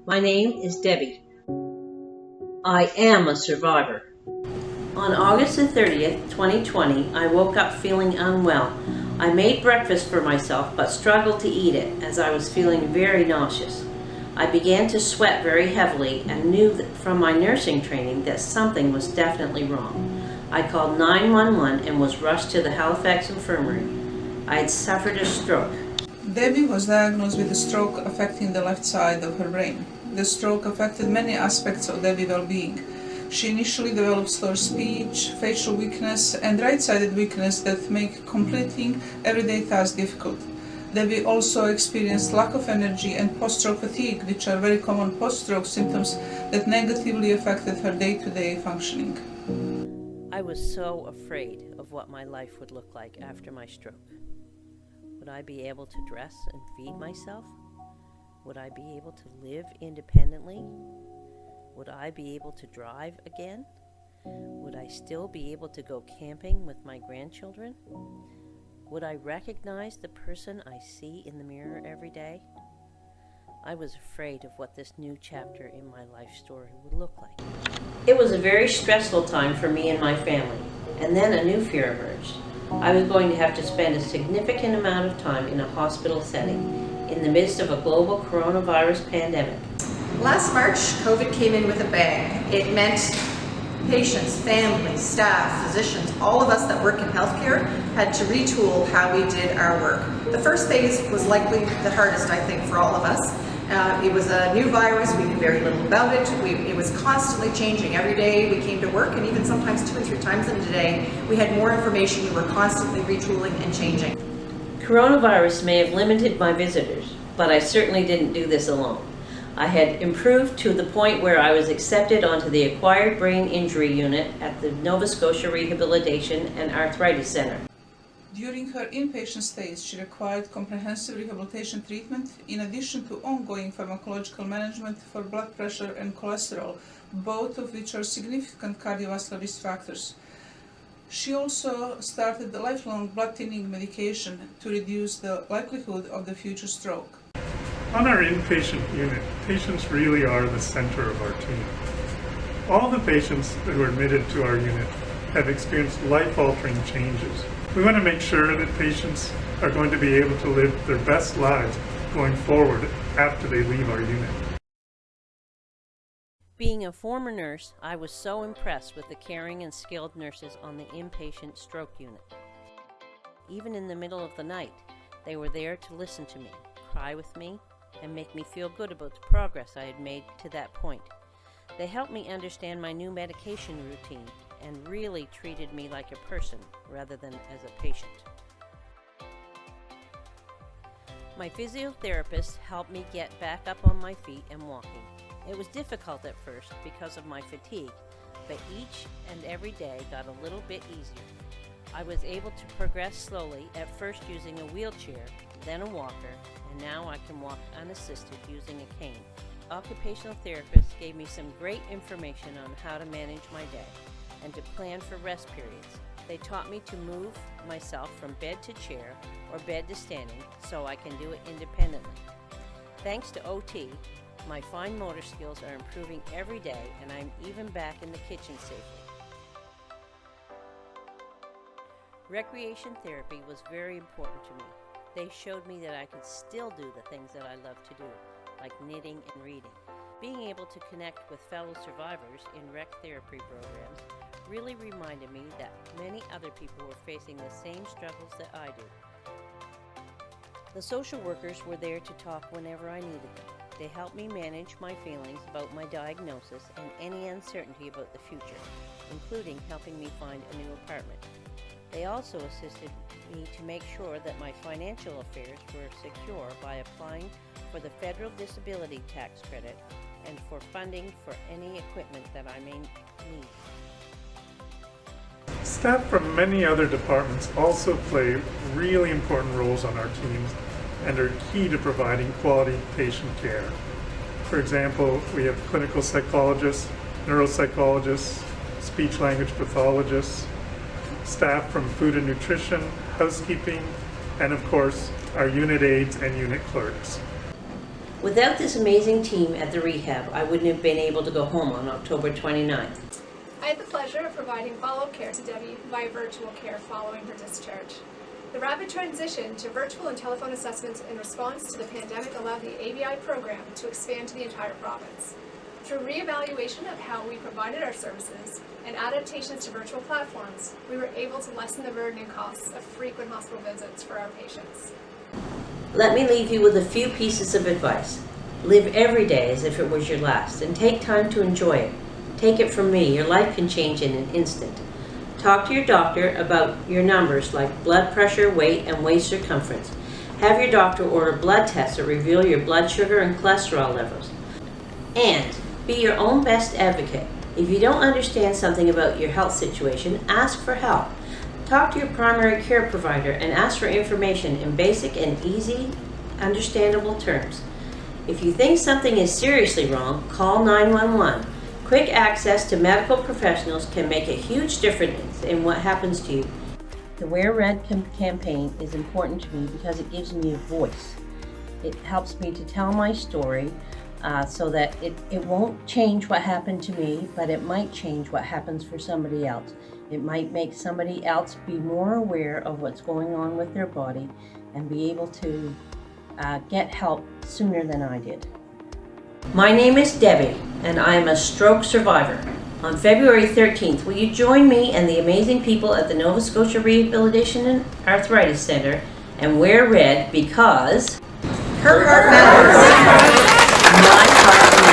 My name is Debbie. I am a survivor. On August the 30th, 2020, I woke up feeling unwell. I made breakfast for myself but struggled to eat it as I was feeling very nauseous. I began to sweat very heavily and knew that from my nursing training that something was definitely wrong. I called 911 and was rushed to the Halifax Infirmary. I had suffered a stroke. Debbie was diagnosed with a stroke affecting the left side of her brain. The stroke affected many aspects of Debbie's well-being. She initially developed slurred speech, facial weakness, and right-sided weakness that make completing everyday tasks difficult. Debbie also experienced lack of energy and post-stroke fatigue, which are very common post-stroke symptoms that negatively affected her day-to-day functioning. I was so afraid of what my life would look like after my stroke. Would I be able to dress and feed myself? Would I be able to live independently? Would I be able to drive again? Would I still be able to go camping with my grandchildren? Would I recognize the person I see in the mirror every day? I was afraid of what this new chapter in my life story would look like. It was a very stressful time for me and my family, and then a new fear emerged. I was going to have to spend a significant amount of time in a hospital setting in the midst of a global coronavirus pandemic. Last March, COVID came in with a bang. It meant patients, families, staff, physicians, all of us that work in healthcare had to retool how we did our work. The first phase was likely the hardest, I think, for all of us. It was a new virus, we knew very little about it, it was constantly changing. Every day we came to work, and even sometimes 2 or 3 times in a day, we had more information, we were constantly retooling and changing. Coronavirus may have limited my visitors, but I certainly didn't do this alone. I had improved to the point where I was accepted onto the Acquired Brain Injury Unit at the Nova Scotia Rehabilitation and Arthritis Centre. During her inpatient stays, she required comprehensive rehabilitation treatment in addition to ongoing pharmacological management for blood pressure and cholesterol, both of which are significant cardiovascular risk factors. She also started the lifelong blood thinning medication to reduce the likelihood of the future stroke. On our inpatient unit, patients really are the center of our team. All the patients who are admitted to our unit have experienced life-altering changes. We want to make sure that patients are going to be able to live their best lives going forward after they leave our unit. Being a former nurse, I was so impressed with the caring and skilled nurses on the inpatient stroke unit. Even in the middle of the night, they were there to listen to me, cry with me, and make me feel good about the progress I had made to that point. They helped me understand my new medication routine and really treated me like a person rather than as a patient. My physiotherapist helped me get back up on my feet and walking. It was difficult at first because of my fatigue, but each and every day got a little bit easier. I was able to progress slowly, at first using a wheelchair, then a walker, and now I can walk unassisted using a cane. Occupational therapists gave me some great information on how to manage my day and to plan for rest periods. They taught me to move myself from bed to chair or bed to standing so I can do it independently. Thanks to OT, my fine motor skills are improving every day, and I'm even back in the kitchen safely. Recreation therapy was very important to me. They showed me that I could still do the things that I love to do, like knitting and reading. Being able to connect with fellow survivors in rec therapy programs really reminded me that many other people were facing the same struggles that I do. The social workers were there to talk whenever I needed them. They helped me manage my feelings about my diagnosis and any uncertainty about the future, including helping me find a new apartment. They also assisted me to make sure that my financial affairs were secure by applying for the federal disability tax credit and for funding for any equipment that I may need. Staff from many other departments also play really important roles on our teams and are key to providing quality patient care. For example, we have clinical psychologists, neuropsychologists, speech-language pathologists, staff from food and nutrition, housekeeping, and of course, our unit aides and unit clerks. Without this amazing team at the rehab, I wouldn't have been able to go home on October 29th. I had the pleasure of providing follow-up care to Debbie via virtual care following her discharge. The rapid transition to virtual and telephone assessments in response to the pandemic allowed the ABI program to expand to the entire province. Through re-evaluation of how we provided our services and adaptations to virtual platforms, we were able to lessen the burden and costs of frequent hospital visits for our patients. Let me leave you with a few pieces of advice. Live every day as if it was your last, and take time to enjoy it. Take it from me, your life can change in an instant. Talk to your doctor about your numbers like blood pressure, weight, and waist circumference. Have your doctor order blood tests that reveal your blood sugar and cholesterol levels. And be your own best advocate. If you don't understand something about your health situation, ask for help. Talk to your primary care provider and ask for information in basic and easy, understandable terms. If you think something is seriously wrong, call 911. Quick access to medical professionals can make a huge difference in what happens to you. The Wear Red campaign is important to me because it gives me a voice. It helps me to tell my story so that it won't change what happened to me, but it might change what happens for somebody else. It might make somebody else be more aware of what's going on with their body and be able to get help sooner than I did. My name is Debbie, and I am a stroke survivor. On February 13th, will you join me and the amazing people at the Nova Scotia Rehabilitation and Arthritis Centre and wear red because Her heart matters. my heart